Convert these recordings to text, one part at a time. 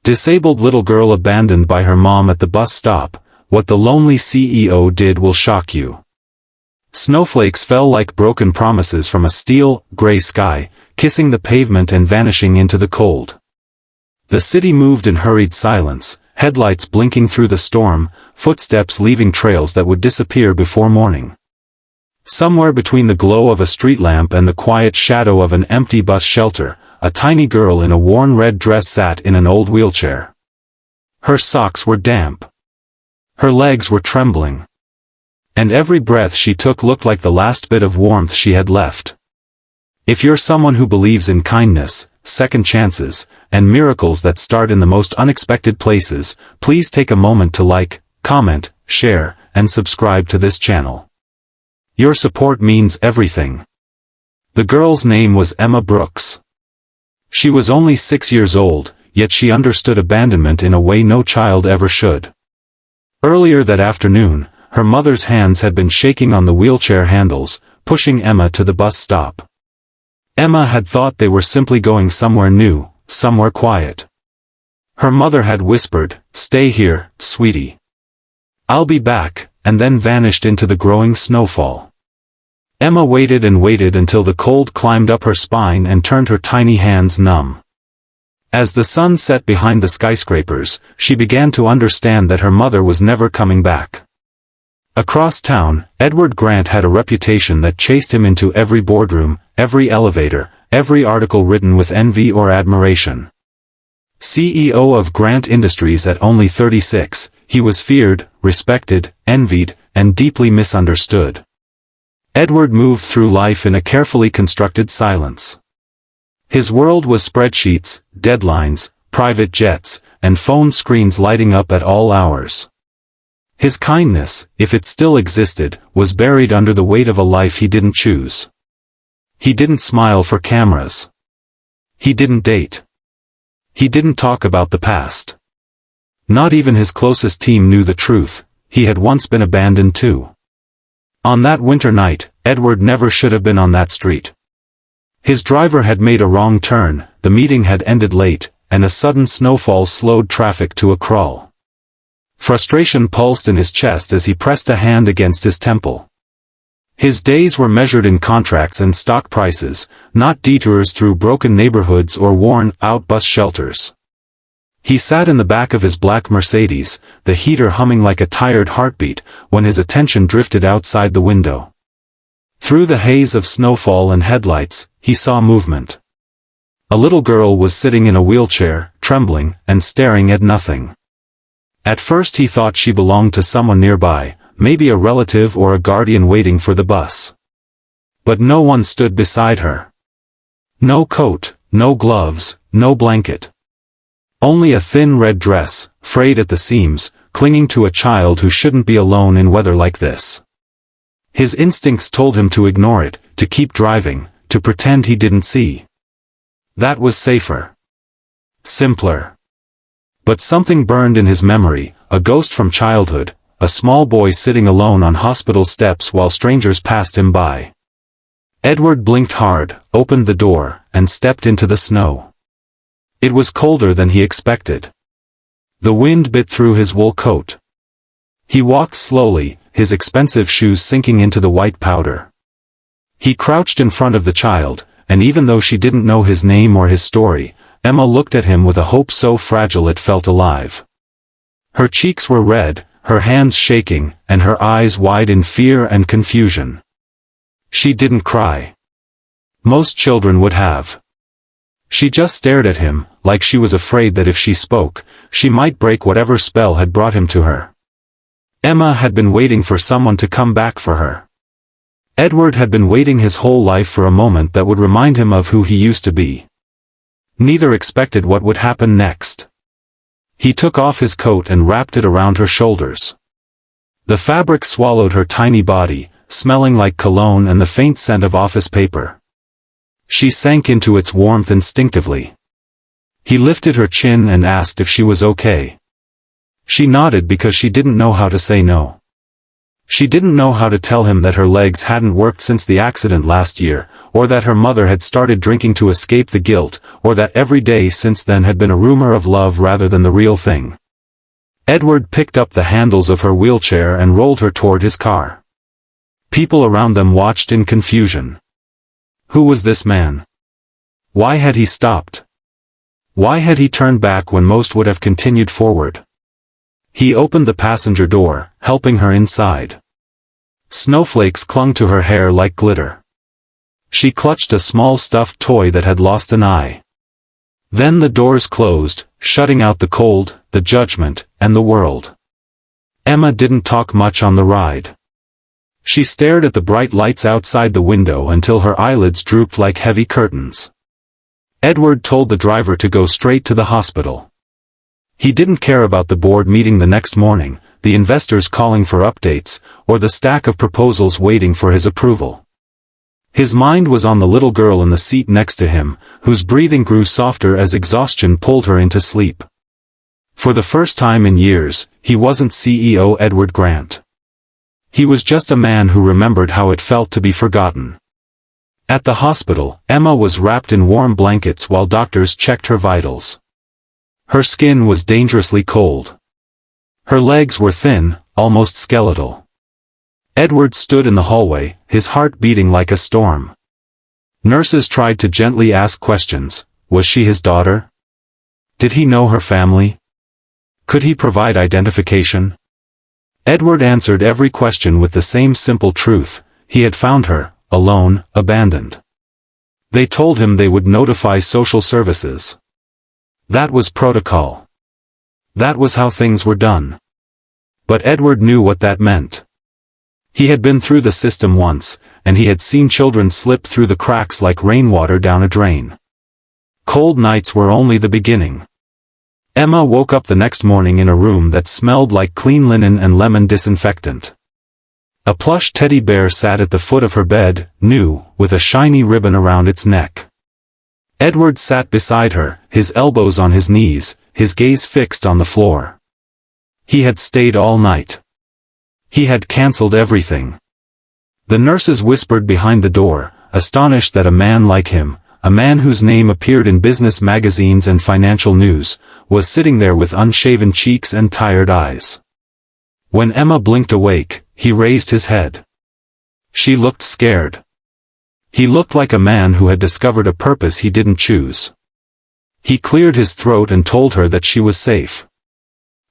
Disabled little girl abandoned by her mom at the bus stop. What the lonely CEO did will shock you. Snowflakes fell like broken promises from a steel, gray sky, kissing the pavement and vanishing into the cold. The city moved in hurried silence, headlights blinking through the storm, footsteps leaving trails that would disappear before morning. Somewhere between the glow of a street lamp and the quiet shadow of an empty bus shelter, a tiny girl in a worn red dress sat in an old wheelchair. Her socks were damp. Her legs were trembling. And every breath she took looked like the last bit of warmth she had left. If you're someone who believes in kindness, second chances, and miracles that start in the most unexpected places, please take a moment to like, comment, share, and subscribe to this channel. Your support means everything. The girl's name was Emma Brooks. She was only 6 years old, yet she understood abandonment in a way no child ever should. Earlier that afternoon, her mother's hands had been shaking on the wheelchair handles, pushing Emma to the bus stop. Emma had thought they were simply going somewhere new, somewhere quiet. Her mother had whispered, "Stay here, sweetie. I'll be back," and then vanished into the growing snowfall. Emma waited and waited until the cold climbed up her spine and turned her tiny hands numb. As the sun set behind the skyscrapers, she began to understand that her mother was never coming back. Across town, Edward Grant had a reputation that chased him into every boardroom, every elevator, every article written with envy or admiration. CEO of Grant Industries at only 36, he was feared, respected, envied, and deeply misunderstood. Edward moved through life in a carefully constructed silence. His world was spreadsheets, deadlines, private jets, and phone screens lighting up at all hours. His kindness, if it still existed, was buried under the weight of a life he didn't choose. He didn't smile for cameras. He didn't date. He didn't talk about the past. Not even his closest team knew the truth: he had once been abandoned too. On that winter night, Edward never should have been on that street. His driver had made a wrong turn, the meeting had ended late, and a sudden snowfall slowed traffic to a crawl. Frustration pulsed in his chest as he pressed a hand against his temple. His days were measured in contracts and stock prices, not detours through broken neighborhoods or worn-out bus shelters. He sat in the back of his black Mercedes, the heater humming like a tired heartbeat, when his attention drifted outside the window. Through the haze of snowfall and headlights, he saw movement. A little girl was sitting in a wheelchair, trembling, and staring at nothing. At first he thought she belonged to someone nearby, maybe a relative or a guardian waiting for the bus. But no one stood beside her. No coat, no gloves, no blanket. Only a thin red dress, frayed at the seams, clinging to a child who shouldn't be alone in weather like this. His instincts told him to ignore it, to keep driving, to pretend he didn't see. That was safer. Simpler. But something burned in his memory, a ghost from childhood, a small boy sitting alone on hospital steps while strangers passed him by. Edward blinked hard, opened the door, and stepped into the snow. It was colder than he expected. The wind bit through his wool coat. He walked slowly, his expensive shoes sinking into the white powder. He crouched in front of the child, and even though she didn't know his name or his story, Emma looked at him with a hope so fragile it felt alive. Her cheeks were red, her hands shaking, and her eyes wide in fear and confusion. She didn't cry. Most children would have. She just stared at him, like she was afraid that if she spoke, she might break whatever spell had brought him to her. Emma had been waiting for someone to come back for her. Edward had been waiting his whole life for a moment that would remind him of who he used to be. Neither expected what would happen next. He took off his coat and wrapped it around her shoulders. The fabric swallowed her tiny body, smelling like cologne and the faint scent of office paper. She sank into its warmth instinctively. He lifted her chin and asked if she was okay. She nodded because she didn't know how to say no. She didn't know how to tell him that her legs hadn't worked since the accident last year, or that her mother had started drinking to escape the guilt, or that every day since then had been a rumor of love rather than the real thing. Edward picked up the handles of her wheelchair and rolled her toward his car. People around them watched in confusion. Who was this man? Why had he stopped? Why had he turned back when most would have continued forward? He opened the passenger door, helping her inside. Snowflakes clung to her hair like glitter. She clutched a small stuffed toy that had lost an eye. Then the doors closed, shutting out the cold, the judgment, and the world. Emma didn't talk much on the ride. She stared at the bright lights outside the window until her eyelids drooped like heavy curtains. Edward told the driver to go straight to the hospital. He didn't care about the board meeting the next morning, the investors calling for updates, or the stack of proposals waiting for his approval. His mind was on the little girl in the seat next to him, whose breathing grew softer as exhaustion pulled her into sleep. For the first time in years, he wasn't CEO Edward Grant. He was just a man who remembered how it felt to be forgotten. At the hospital, Emma was wrapped in warm blankets while doctors checked her vitals. Her skin was dangerously cold. Her legs were thin, almost skeletal. Edward stood in the hallway, his heart beating like a storm. Nurses tried to gently ask questions. Was she his daughter? Did he know her family? Could he provide identification? Edward answered every question with the same simple truth. He had found her, alone, abandoned. They told him they would notify social services. That was protocol. That was how things were done. But Edward knew what that meant. He had been through the system once, and he had seen children slip through the cracks like rainwater down a drain. Cold nights were only the beginning. Emma woke up the next morning in a room that smelled like clean linen and lemon disinfectant. A plush teddy bear sat at the foot of her bed, new, with a shiny ribbon around its neck. Edward sat beside her, his elbows on his knees, his gaze fixed on the floor. He had stayed all night. He had cancelled everything. The nurses whispered behind the door, astonished that a man like him, a man whose name appeared in business magazines and financial news, was sitting there with unshaven cheeks and tired eyes. When Emma blinked awake, he raised his head. She looked scared. He looked like a man who had discovered a purpose he didn't choose. He cleared his throat and told her that she was safe.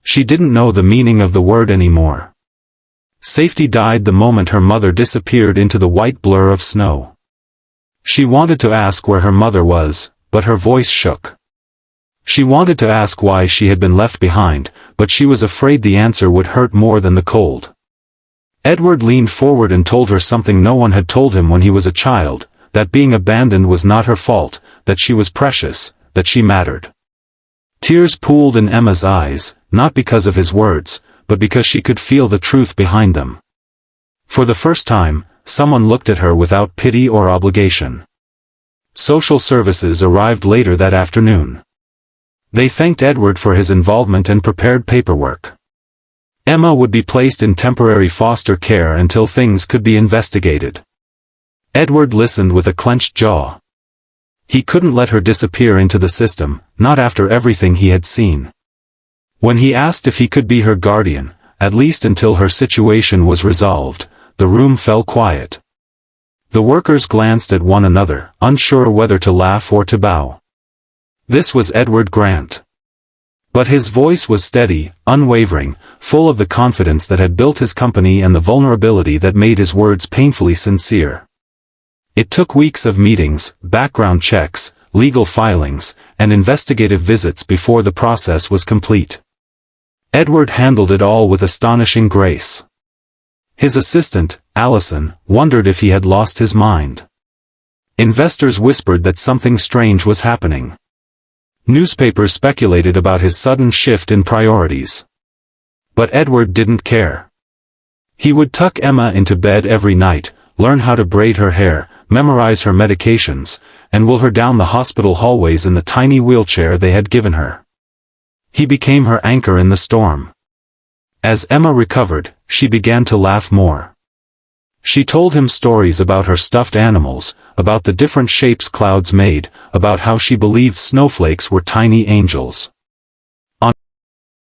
She didn't know the meaning of the word anymore. Safety died the moment her mother disappeared into the white blur of snow. She wanted to ask where her mother was, but her voice shook. She wanted to ask why she had been left behind, but she was afraid the answer would hurt more than the cold. Edward leaned forward and told her something no one had told him when he was a child, that being abandoned was not her fault, that she was precious, that she mattered. Tears pooled in Emma's eyes, not because of his words, but because she could feel the truth behind them. For the first time, someone looked at her without pity or obligation. Social services arrived later that afternoon. They thanked Edward for his involvement and prepared paperwork. Emma would be placed in temporary foster care until things could be investigated. Edward listened with a clenched jaw. He couldn't let her disappear into the system, not after everything he had seen. When he asked if he could be her guardian, at least until her situation was resolved, the room fell quiet. The workers glanced at one another, unsure whether to laugh or to bow. This was Edward Grant. But his voice was steady, unwavering, full of the confidence that had built his company and the vulnerability that made his words painfully sincere. It took weeks of meetings, background checks, legal filings, and investigative visits before the process was complete. Edward handled it all with astonishing grace. His assistant, Allison, wondered if he had lost his mind. Investors whispered that something strange was happening. Newspapers speculated about his sudden shift in priorities. But Edward didn't care. He would tuck Emma into bed every night, learn how to braid her hair, memorize her medications, and wheel her down the hospital hallways in the tiny wheelchair they had given her. He became her anchor in the storm. As Emma recovered, she began to laugh more. She told him stories about her stuffed animals, about the different shapes clouds made, about how she believed snowflakes were tiny angels.